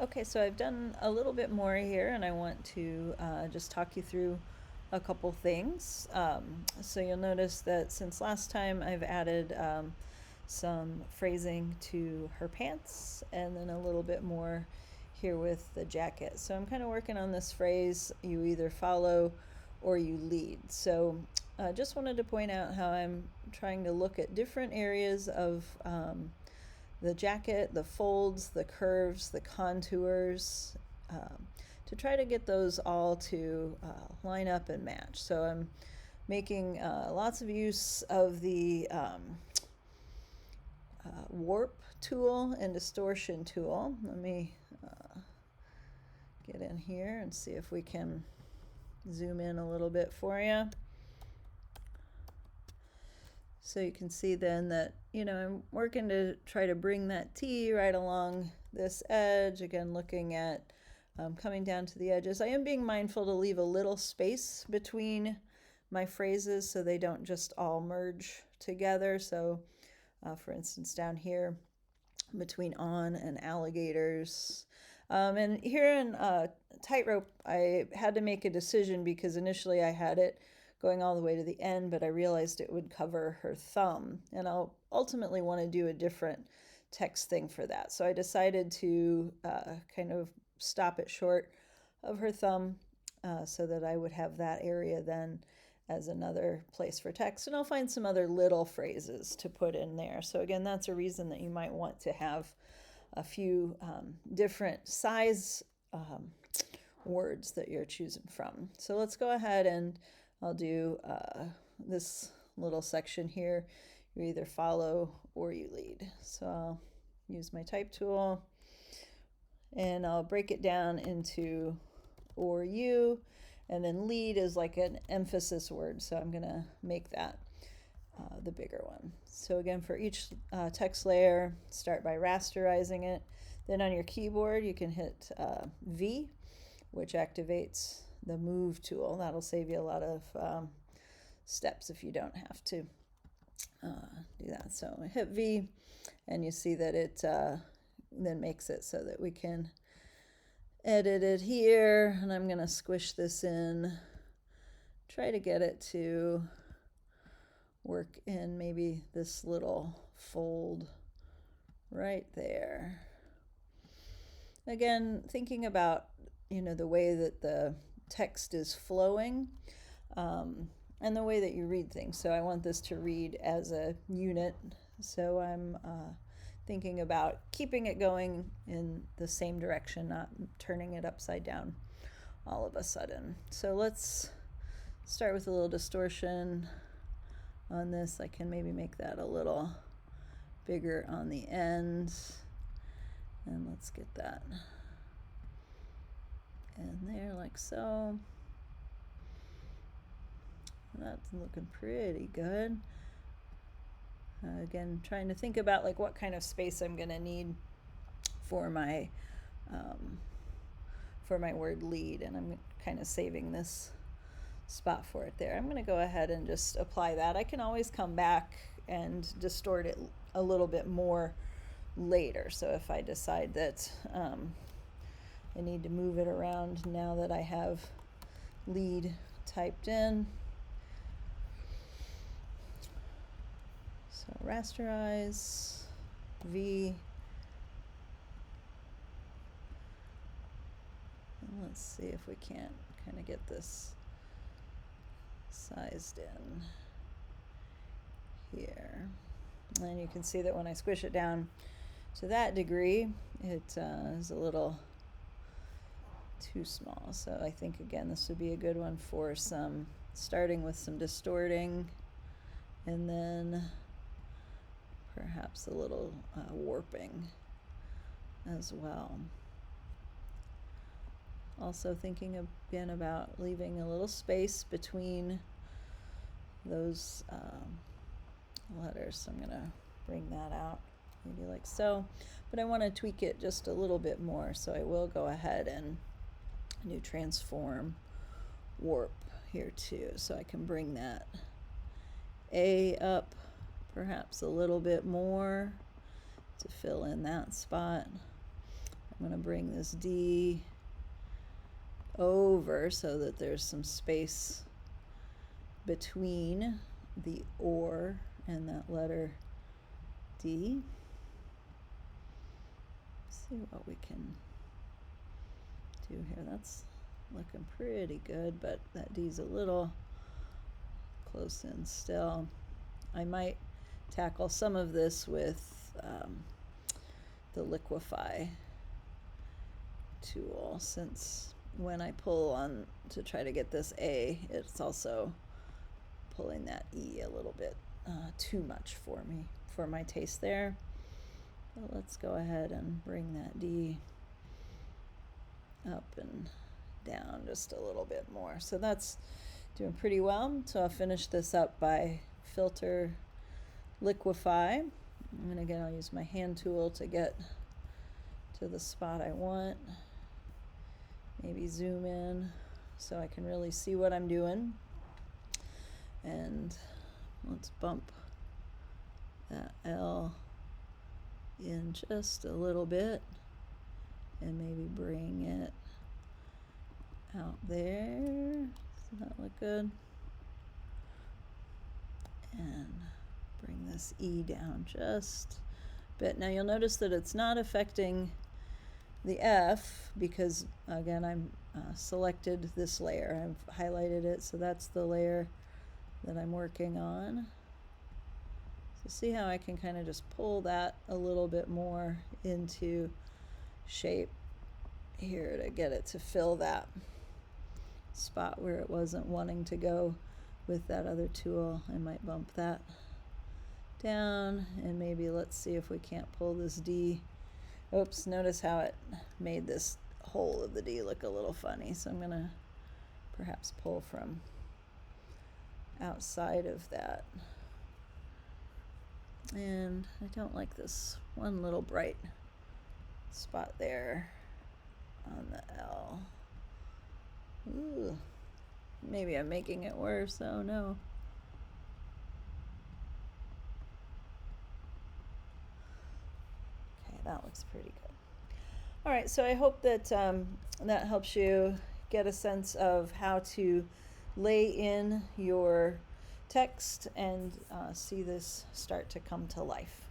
Okay, so I've done a little bit more here, and I want to just talk you through a couple things. So you'll notice that since last time I've added some phrasing to her pants, and then a little bit more here with the jacket. So I'm kind of working on this phrase, you either follow or you lead. So I just wanted to point out how I'm trying to look at different areas of the jacket, the folds, the curves, the contours, to try to get those all to line up and match. So I'm making lots of use of the warp tool and distortion tool. Let me get in here and see if we can zoom in a little bit for you. So you can see then that, I'm working to try to bring that T right along this edge. Again, looking at coming down to the edges. I am being mindful to leave a little space between my phrases so they don't just all merge together. So for instance, down here between on and alligators. And here in tightrope, I had to make a decision because initially I had it going all the way to the end, but I realized it would cover her thumb, and I'll ultimately want to do a different text thing for that. So I decided to kind of stop it short of her thumb so that I would have that area then as another place for text, and I'll find some other little phrases to put in there. So again, that's a reason that you might want to have a few different size words that you're choosing from. So let's go ahead and I'll do this little section here. You either follow or you lead. So I'll use my type tool and I'll break it down into or you, and then lead is like an emphasis word. So I'm gonna make that the bigger one. So again, for each text layer, start by rasterizing it. Then on your keyboard, you can hit V, which activates the move tool. That'll save you a lot of steps if you don't have to do that. So I hit V, and you see that it then makes it so that we can edit it here. And I'm going to squish this in, try to get it to work in maybe this little fold right there. Again, thinking about the way that the text is flowing and the way that you read things. So I want this to read as a unit. So I'm thinking about keeping it going in the same direction, not turning it upside down all of a sudden. So let's start with a little distortion on this. I can maybe make that a little bigger on the end. And let's get that in there like so. That's looking pretty good. Again, trying to think about like what kind of space I'm going to need for my word lead, and I'm kind of saving this spot for it there. I'm going to go ahead and just apply that. I can always come back and distort it a little bit more later. So if I decide that I need to move it around now that I have lead typed in. So rasterize, V, and let's see if we can't kind of get this sized in here. And you can see that when I squish it down to that degree, it is a little too small. So I think again this would be a good one for some starting with some distorting, and then perhaps a little warping as well. Also thinking again about leaving a little space between those letters. So I'm going to bring that out maybe like so, but I want to tweak it just a little bit more, so I will go ahead and do transform warp here too, so I can bring that A up perhaps a little bit more to fill in that spot. I'm going to bring this D over so that there's some space between the or and that letter D. See what we can do here. That's looking pretty good, but that D's a little close in still. I might tackle some of this with the liquefy tool, since when I pull on to try to get this A, it's also pulling that E a little bit too much for me, for my taste there. So let's go ahead and bring that D up and down just a little bit more. So that's doing pretty well. So I'll finish this up by filter, liquefy, and again I'll use my hand tool to get to the spot I want. Maybe zoom in so I can really see what I'm doing. And let's bump that L in just a little bit and maybe bring it out there. Does that look good? And bring this E down just a bit. Now you'll notice that it's not affecting the F because, again, I'm selected this layer. I've highlighted it, so that's the layer that I'm working on. So see how I can kind of just pull that a little bit more into shape here to get it to fill that spot where it wasn't wanting to go with that other tool. I might bump that down, and maybe let's see if we can't pull this D. Oops, notice how it made this hole of the D look a little funny, so I'm gonna perhaps pull from outside of that. And I don't like this one little bright spot there on the L. Ooh, maybe I'm making it worse. Oh no. Okay, that looks pretty good. All right, so I hope that that helps you get a sense of how to lay in your text and see this start to come to life.